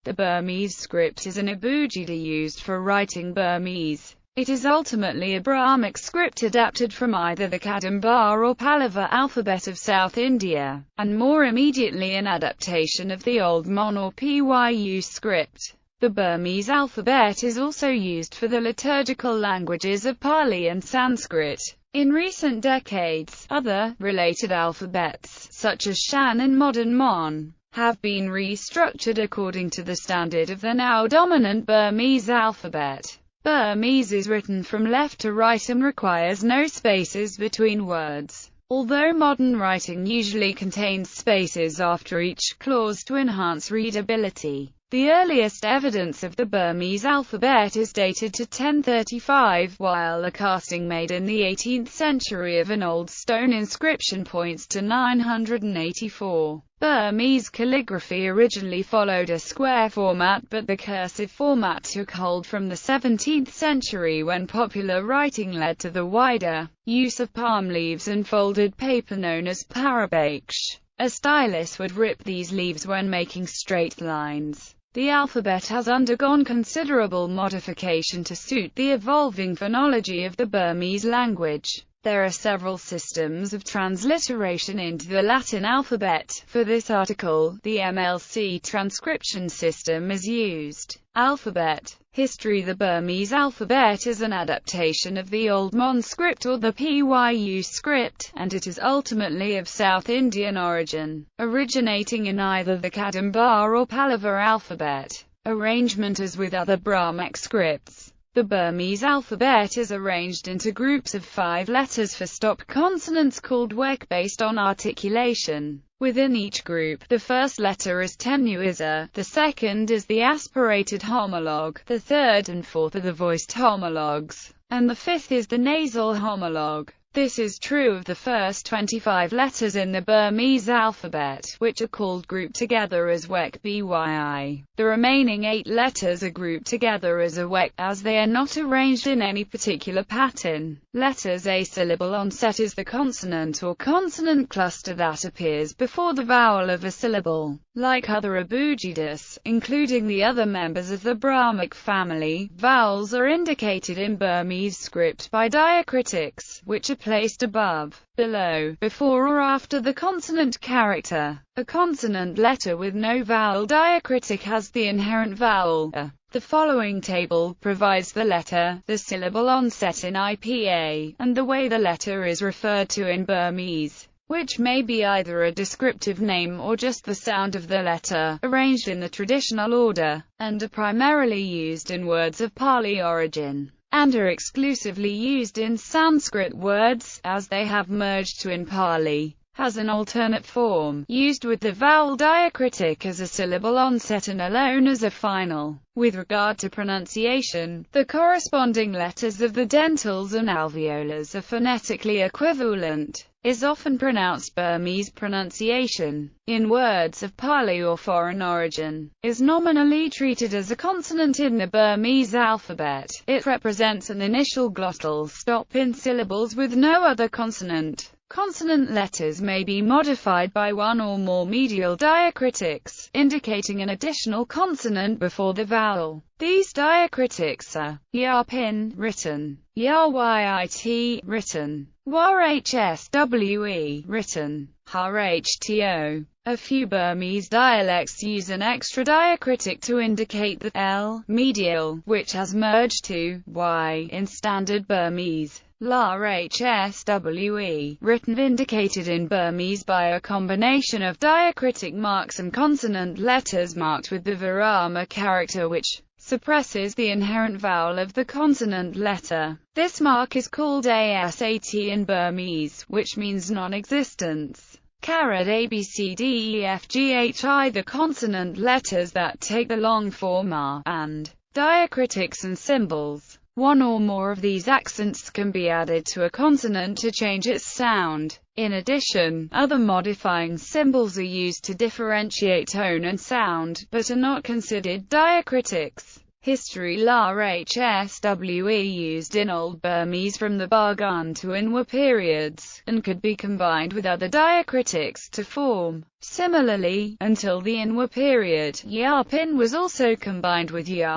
The Burmese script is an abugida used for writing Burmese. It is ultimately a Brahmic script adapted from either the Kadamba or Pallava alphabet of South India, and more immediately an adaptation of the Old Mon or Pyu script. The Burmese alphabet is also used for the liturgical languages of Pali and Sanskrit. In recent decades, other, related alphabets, such as Shan and modern Mon, have been restructured according to the standard of the now dominant Burmese alphabet. Burmese is written from left to right and requires no spaces between words, although modern writing usually contains spaces after each clause to enhance readability. The earliest evidence of the Burmese alphabet is dated to 1035, while a casting made in the 18th century of an old stone inscription points to 984. Burmese calligraphy originally followed a square format, but the cursive format took hold from the 17th century when popular writing led to the wider use of palm leaves and folded paper known as parabaik. A stylus would rip these leaves when making straight lines. The alphabet has undergone considerable modification to suit the evolving phonology of the Burmese language. There are several systems of transliteration into the Latin alphabet. For this article, the MLC transcription system is used. Alphabet history. The Burmese alphabet is an adaptation of the Old Mon script or the Pyu script, and it is ultimately of South Indian origin, originating in either the Kadamba or Pallava alphabet arrangement. As with other Brahmic scripts, the Burmese alphabet is arranged into groups of 5 letters for stop consonants called ʔɛʔkʰəjà based on articulation. Within each group, the first letter is tenuiser, the second is the aspirated homologue, the third and fourth are the voiced homologues, and the fifth is the nasal homologue. This is true of the first 25 letters in the Burmese alphabet, which are called grouped together as ʔɛʔkʰəjà. The remaining 8 letters are grouped together as ʔɛʔkʰəjà, as they are not arranged in any particular pattern. Letters A-syllable onset is the consonant or consonant cluster that appears before the vowel of a syllable. Like other abugidas, including the other members of the Brahmic family, vowels are indicated in Burmese script by diacritics, which are placed above, below, before or after the consonant character. A consonant letter with no vowel diacritic has the inherent vowel a. The following table provides the letter, the syllable onset in IPA, and the way the letter is referred to in Burmese, which may be either a descriptive name or just the sound of the letter, arranged in the traditional order, and are primarily used in words of Pali origin, and are exclusively used in Sanskrit words, as they have merged to in Pali. Has an alternate form, used with the vowel diacritic as a syllable onset and alone as a final. With regard to pronunciation, the corresponding letters of the dentals and alveolars are phonetically equivalent. Is often pronounced Burmese pronunciation, in words of Pali or foreign origin, is nominally treated as a consonant in the Burmese alphabet. It represents an initial glottal stop in syllables with no other consonant. Consonant letters may be modified by one or more medial diacritics, indicating an additional consonant before the vowel. These diacritics are yarpin, written, yaryit, written, warhswe, written, rhto. A few Burmese dialects use an extra diacritic to indicate the l, medial, which has merged to y in standard Burmese. LRHSWE, written indicated in Burmese by a combination of diacritic marks and consonant letters marked with the mranma character, which suppresses the inherent vowel of the consonant letter. This mark is called ASAT in Burmese, which means non-existence. ABCDEFGHI. The consonant letters that take the long form are, and diacritics and symbols. One or more of these accents can be added to a consonant to change its sound. In addition, other modifying symbols are used to differentiate tone and sound, but are not considered diacritics. History La HSWE used in Old Burmese from the Bargan to Inwa periods, and could be combined with other diacritics to form. Similarly, until the Inwa period, Yapin was also combined with Yit.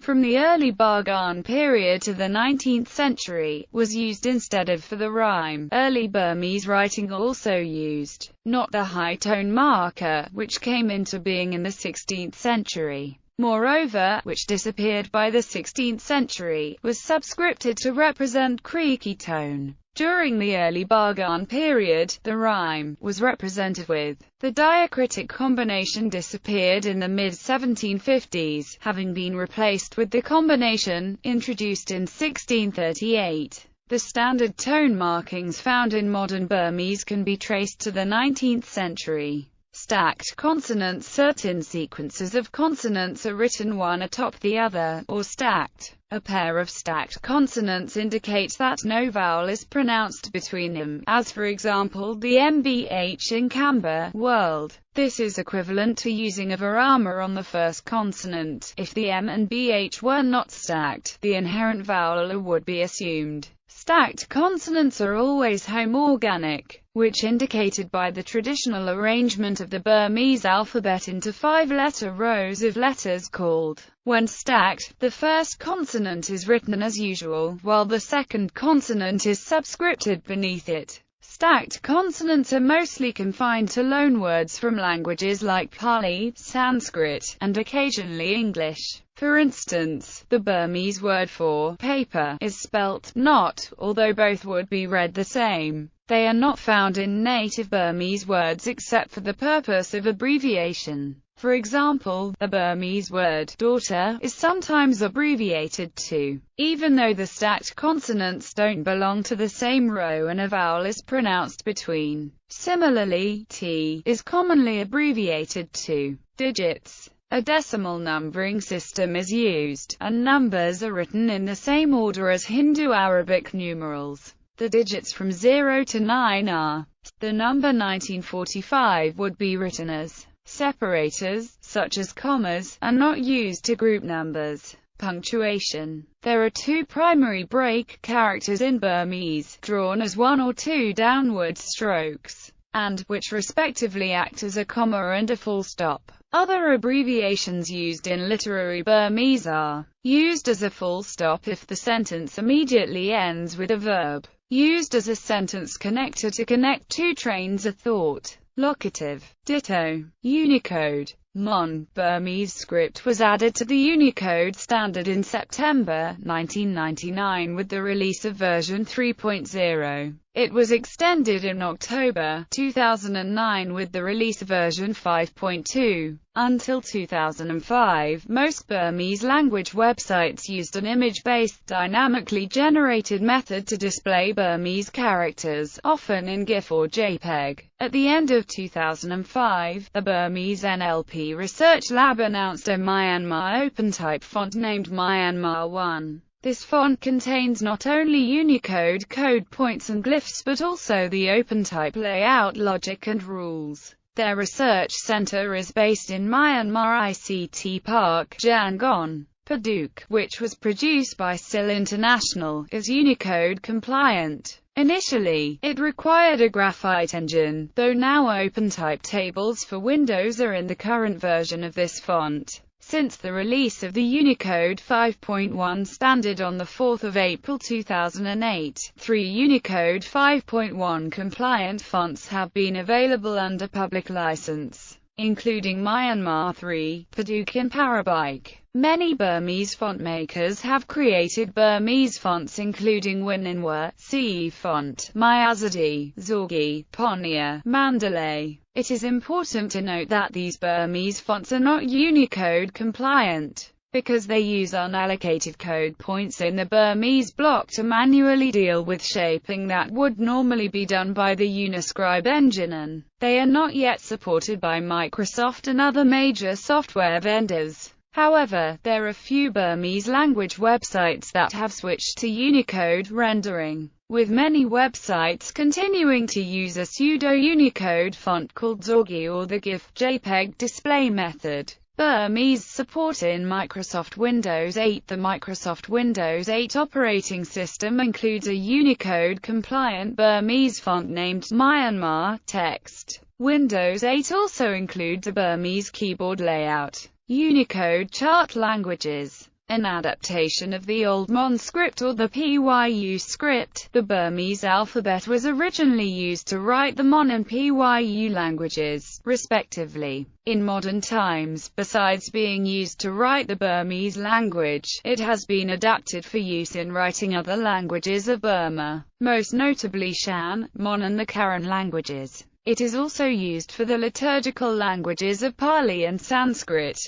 From the early Bargan period to the 19th century, was used instead of for the rhyme. Early Burmese writing also used, not the high tone marker, which came into being in the 16th century. Moreover, which disappeared by the 16th century, was subscripted to represent creaky tone. During the early Bargan period, the rhyme was represented with. The diacritic combination disappeared in the mid-1750s, having been replaced with the combination, introduced in 1638. The standard tone markings found in modern Burmese can be traced to the 19th century. Stacked consonants. Certain sequences of consonants are written one atop the other, or stacked. A pair of stacked consonants indicates that no vowel is pronounced between them, as for example the MBH in Kamba, world. This is equivalent to using a mranma on the first consonant. If the M and BH were not stacked, the inherent vowel would be assumed. Stacked consonants are always homoorganic, which indicated by the traditional arrangement of the Burmese alphabet into 5-letter rows of letters called. When stacked, the first consonant is written as usual, while the second consonant is subscripted beneath it. Stacked consonants are mostly confined to loanwords from languages like Pali, Sanskrit, and occasionally English. For instance, the Burmese word for paper is spelt not, although both would be read the same. They are not found in native Burmese words except for the purpose of abbreviation. For example, the Burmese word daughter is sometimes abbreviated to, even though the stacked consonants don't belong to the same row and a vowel is pronounced between. Similarly, T is commonly abbreviated to digits. A decimal numbering system is used, and numbers are written in the same order as Hindu Arabic numerals. The digits from 0 to 9 are. The number 1945 would be written as. Separators, such as commas, are not used to group numbers. Punctuation. There are two primary break characters in Burmese, drawn as one or two downward strokes, and which respectively act as a comma and a full stop. Other abbreviations used in literary Burmese are used as a full stop if the sentence immediately ends with a verb, used as a sentence connector to connect two trains of thought. Locative. Ditto. Unicode. Mon. Burmese script was added to the Unicode standard in September 1999 with the release of version 3.0. It was extended in October 2009 with the release of version 5.2. Until 2005, most Burmese language websites used an image-based dynamically generated method to display Burmese characters, often in GIF or JPEG. At the end of 2005, the Burmese NLP Research Lab announced a Myanmar OpenType font named Myanmar 1. This font contains not only Unicode code points and glyphs but also the OpenType layout logic and rules. Their research center is based in Myanmar ICT Park, Yangon. Padauk, which was produced by SIL International, is Unicode compliant. Initially, it required a graphite engine, though now OpenType tables for Windows are in the current version of this font. Since the release of the Unicode 5.1 standard on 4 April 2008, 3 Unicode 5.1 compliant fonts have been available under public license, including Myanmar 3, Padauk and Parabic. Many Burmese font makers have created Burmese fonts including Wininwa, CE font, Myazadi, Zorgi, Ponya, Mandalay. It is important to note that these Burmese fonts are not Unicode compliant, because they use unallocated code points in the Burmese block to manually deal with shaping that would normally be done by the Uniscribe engine, and they are not yet supported by Microsoft and other major software vendors. However, there are few Burmese language websites that have switched to Unicode rendering, with many websites continuing to use a pseudo-Unicode font called Zorgi or the GIF JPEG display method. Burmese support in Microsoft Windows 8. The Microsoft Windows 8 operating system includes a Unicode-compliant Burmese font named Myanmar text. Windows 8 also includes a Burmese keyboard layout. Unicode chart languages. An adaptation of the Old Mon script or the Pyu script, the Burmese alphabet was originally used to write the Mon and Pyu languages, respectively. In modern times, besides being used to write the Burmese language, it has been adapted for use in writing other languages of Burma, most notably Shan, Mon and the Karen languages. It is also used for the liturgical languages of Pali and Sanskrit.